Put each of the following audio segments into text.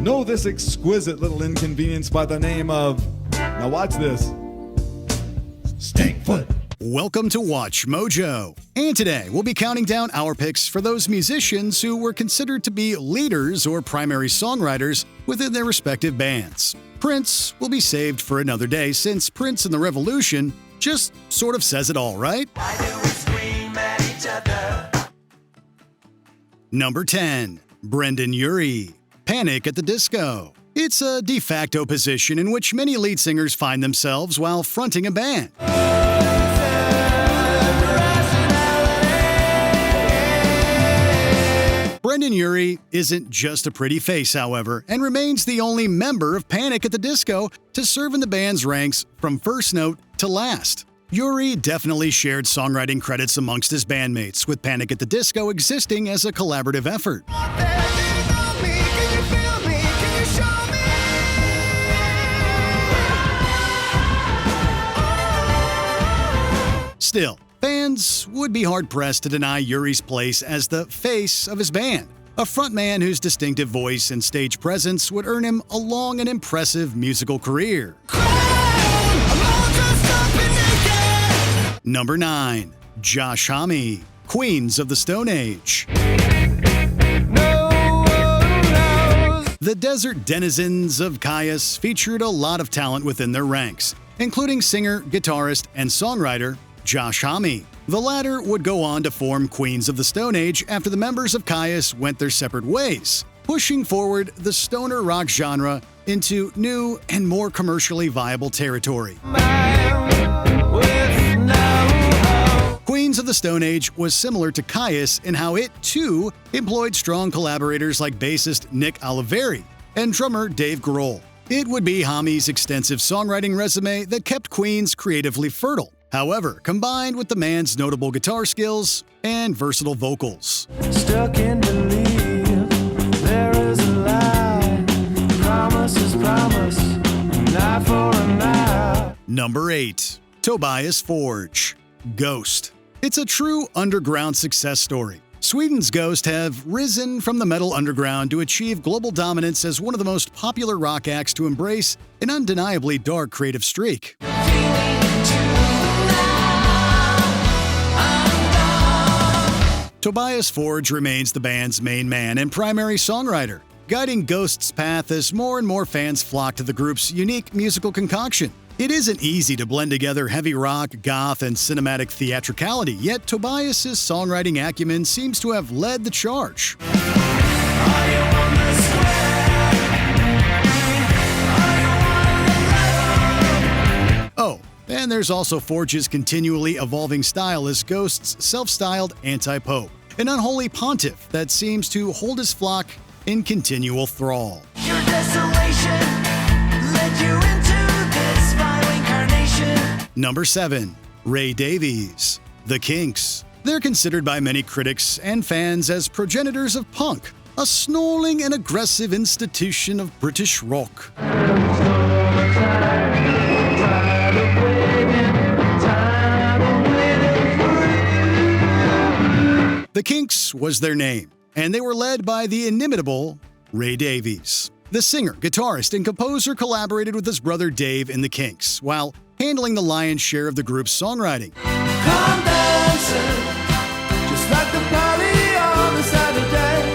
know this exquisite little inconvenience by the name of, now watch this, Stinkfoot. Welcome to Watch Mojo. And today we'll be counting down our picks for those musicians who were considered to be leaders or primary songwriters within their respective bands. Prince will be saved for another day since Prince and the Revolution just sort of says it all, right? Why do we scream at each other? Number 10. Brendon Urie. Panic at the Disco. It's a de facto position in which many lead singers find themselves while fronting a band. Brendon Urie isn't just a pretty face, however, and remains the only member of Panic at the Disco to serve in the band's ranks from first note to last. Urie definitely shared songwriting credits amongst his bandmates, with Panic at the Disco existing as a collaborative effort. Still, fans would be hard-pressed to deny Urie's place as the face of his band, a frontman whose distinctive voice and stage presence would earn him a long and impressive musical career. Number 9. Josh Homme, Queens of the Stone Age. The desert denizens of Caius featured a lot of talent within their ranks, including singer, guitarist, and songwriter Josh Homme. The latter would go on to form Queens of the Stone Age after the members of Caius went their separate ways, pushing forward the stoner rock genre into new and more commercially viable territory. Queens of the Stone Age was similar to Caius in how it, too, employed strong collaborators like bassist Nick Oliveri and drummer Dave Grohl. It would be Homme's extensive songwriting resume that kept Queens creatively fertile, however, combined with the man's notable guitar skills and versatile vocals. Stuck in belief, there is a lie. Promise is promise, not for a night. Number 8. Tobias Forge, Ghost. It's a true underground success story. Sweden's Ghost have risen from the metal underground to achieve global dominance as one of the most popular rock acts to embrace an undeniably dark creative streak. Tobias Forge remains the band's main man and primary songwriter, guiding Ghost's path as more and more fans flock to the group's unique musical concoction. It isn't easy to blend together heavy rock, goth, and cinematic theatricality, yet Tobias's songwriting acumen seems to have led the charge. Oh, and there's also Forge's continually evolving style as Ghost's self-styled anti-pope, an unholy pontiff that seems to hold his flock in continual thrall. Your desolation led you into this vile incarnation. Number 7. Ray Davies, The Kinks. They're considered by many critics and fans as progenitors of punk, a snarling and aggressive institution of British rock. The Kinks was their name, and they were led by the inimitable Ray Davies. The singer, guitarist, and composer collaborated with his brother Dave in The Kinks, while handling the lion's share of the group's songwriting. Come dancing, just like the party on a Saturday.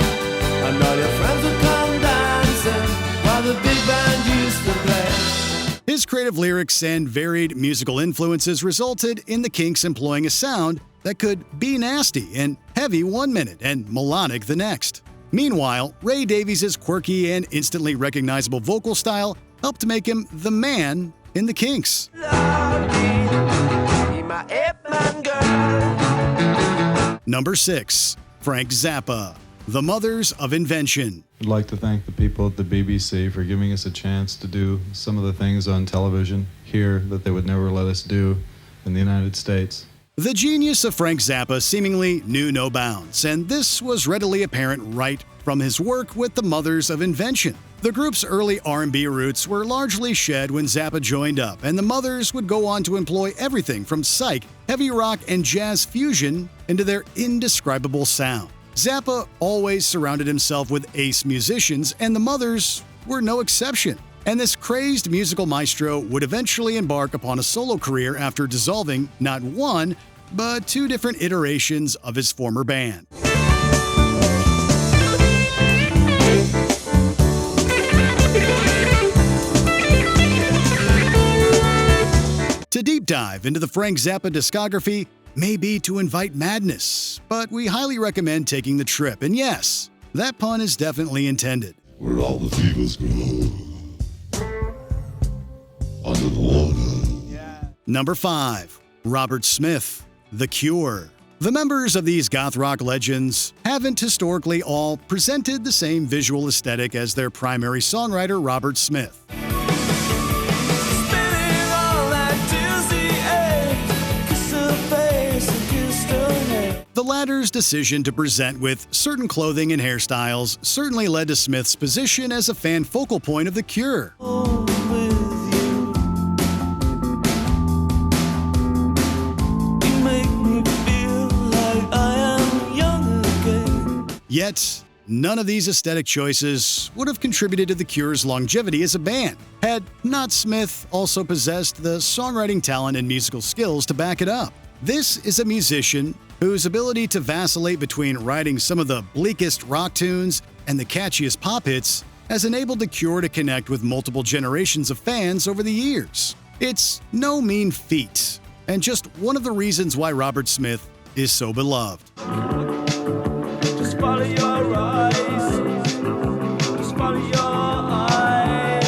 And all your friends would come dancing while the big band used to play. His creative lyrics and varied musical influences resulted in The Kinks employing a sound that could be nasty and heavy one minute and melodic the next. Meanwhile, Ray Davies' quirky and instantly recognizable vocal style helped make him the man in The Kinks. Number 6. Frank Zappa, The Mothers of Invention. I'd like to thank the people at the BBC for giving us a chance to do some of the things on television here that they would never let us do in the United States. The genius of Frank Zappa seemingly knew no bounds, and this was readily apparent right from his work with the Mothers of Invention. The group's early R&B roots were largely shed when Zappa joined up, and the Mothers would go on to employ everything from psych, heavy rock, and jazz fusion into their indescribable sound. Zappa always surrounded himself with ace musicians, and the Mothers were no exception, and this crazed musical maestro would eventually embark upon a solo career after dissolving not one, but two different iterations of his former band. To deep dive into the Frank Zappa discography may be to invite madness, but we highly recommend taking the trip, and yes, that pun is definitely intended. Where all the fevers grow under the water. Number 5. Robert Smith, The Cure. The members of these goth rock legends haven't historically all presented the same visual aesthetic as their primary songwriter, Robert Smith. The latter's decision to present with certain clothing and hairstyles certainly led to Smith's position as a fan focal point of The Cure. Yet, none of these aesthetic choices would have contributed to The Cure's longevity as a band, had not Smith also possessed the songwriting talent and musical skills to back it up. This is a musician whose ability to vacillate between writing some of the bleakest rock tunes and the catchiest pop hits has enabled The Cure to connect with multiple generations of fans over the years. It's no mean feat, and just one of the reasons why Robert Smith is so beloved. Just follow your eyes. Just follow your eyes.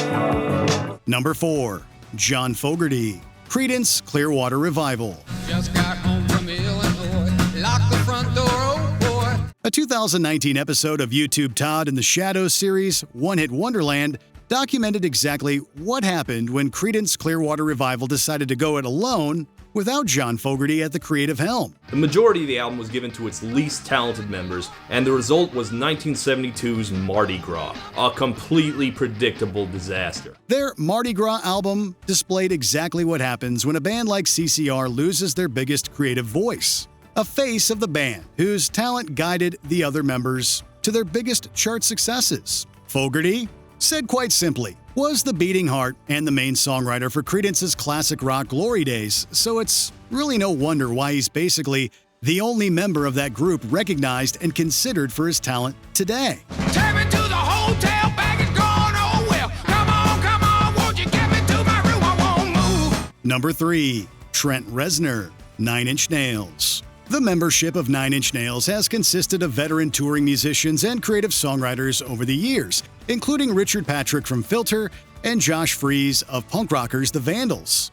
Number 4. John Fogerty, Creedence Clearwater Revival. Just got home from Illinois, locked the front door, oh boy. A 2019 episode of YouTube Todd in the Shadows series, One Hit Wonderland, documented exactly what happened when Creedence Clearwater Revival decided to go it alone without John Fogerty at the creative helm. The majority of the album was given to its least talented members, and the result was 1972's Mardi Gras, a completely predictable disaster. Their Mardi Gras album displayed exactly what happens when a band like CCR loses their biggest creative voice. A face of the band whose talent guided the other members to their biggest chart successes. Fogerty, said quite simply, was the beating heart and the main songwriter for Creedence's classic rock glory days, so it's really no wonder why he's basically the only member of that group recognized and considered for his talent today. Take me to the hotel, bag is gone, oh well. Come on, won't you get me to my room? I won't move. Number 3. Trent Reznor, 9 Inch Nails. The membership of 9 Inch Nails has consisted of veteran touring musicians and creative songwriters over the years, including Richard Patrick from Filter and Josh Freese of punk rockers The Vandals.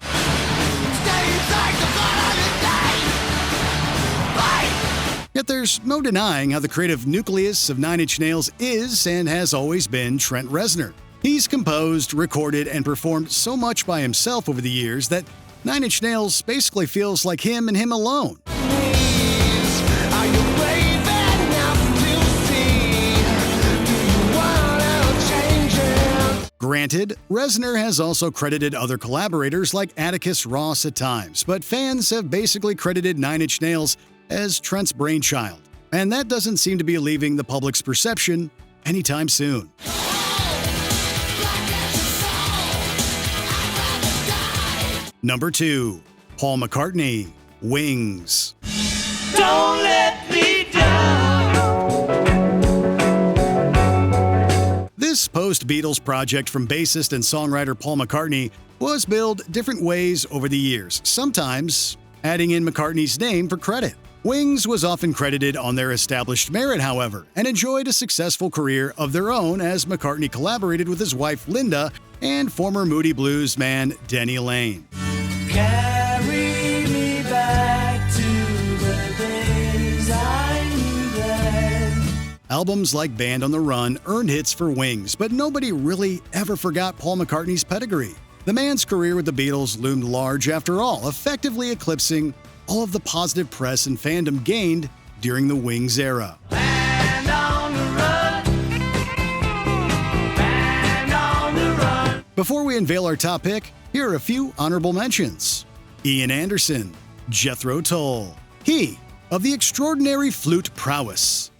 Yet there's no denying how the creative nucleus of 9 Inch Nails is and has always been Trent Reznor. He's composed, recorded, and performed so much by himself over the years that 9 Inch Nails basically feels like him and him alone. Granted, Reznor has also credited other collaborators like Atticus Ross at times, but fans have basically credited 9 Inch Nails as Trent's brainchild, and that doesn't seem to be leaving the public's perception anytime soon. Number 2. Paul McCartney, Wings. Don't let me down. This post-Beatles project from bassist and songwriter Paul McCartney was billed different ways over the years, sometimes adding in McCartney's name for credit. Wings was often credited on their established merit, however, and enjoyed a successful career of their own as McCartney collaborated with his wife Linda and former Moody Blues man Denny Lane. Carry me back to the days I knew then. Albums like Band on the Run earned hits for Wings, but nobody really ever forgot Paul McCartney's pedigree. The man's career with the Beatles loomed large after all, effectively eclipsing all of the positive press and fandom gained during the Wings era. Band on the run. Band on the run. Before we unveil our top pick, here are a few honorable mentions. Ian Anderson, Jethro Tull. He of the extraordinary flute prowess.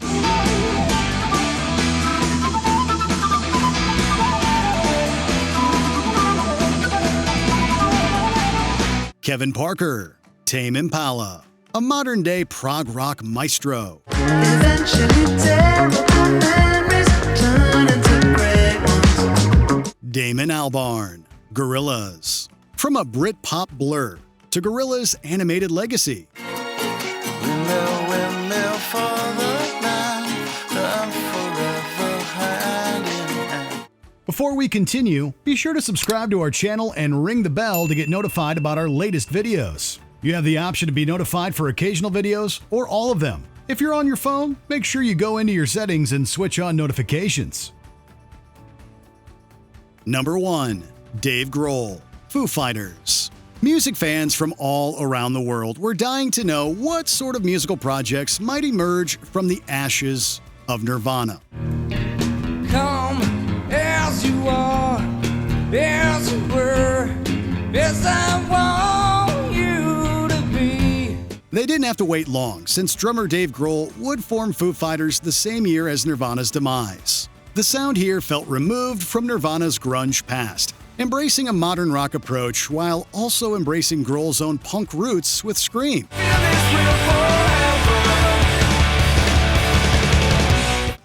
Kevin Parker, Tame Impala, a modern-day prog rock maestro. Eventually terrible memories turn into great ones. Damon Albarn, Gorillaz. From a Brit-pop blur to Gorillaz' animated legacy. Windmill for the land, I'm forever hand in hand. Before we continue, be sure to subscribe to our channel and ring the bell to get notified about our latest videos. You have the option to be notified for occasional videos or all of them. If you're on your phone, make sure you go into your settings and switch on notifications. Number 1. Dave Grohl, Foo Fighters. Music fans from all around the world were dying to know what sort of musical projects might emerge from the ashes of Nirvana. Come as you are, as you were, as I want you to be. They didn't have to wait long, since drummer Dave Grohl would form Foo Fighters the same year as Nirvana's demise. The sound here felt removed from Nirvana's grunge past, embracing a modern rock approach while also embracing Grohl's own punk roots with Scream.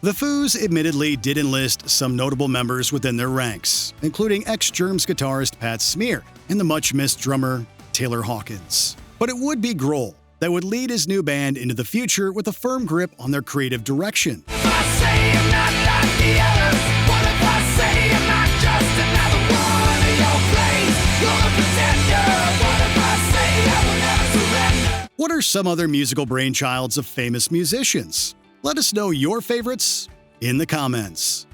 The Foos admittedly did enlist some notable members within their ranks, including ex-Germs guitarist Pat Smear and the much-missed drummer Taylor Hawkins. But it would be Grohl that would lead his new band into the future with a firm grip on their creative direction. If I say I'm not like the others, what if I say I'm not just another one of your plays? You're a pretender. What if I say I will never surrender? What are some other musical brainchilds of famous musicians? Let us know your favorites in the comments.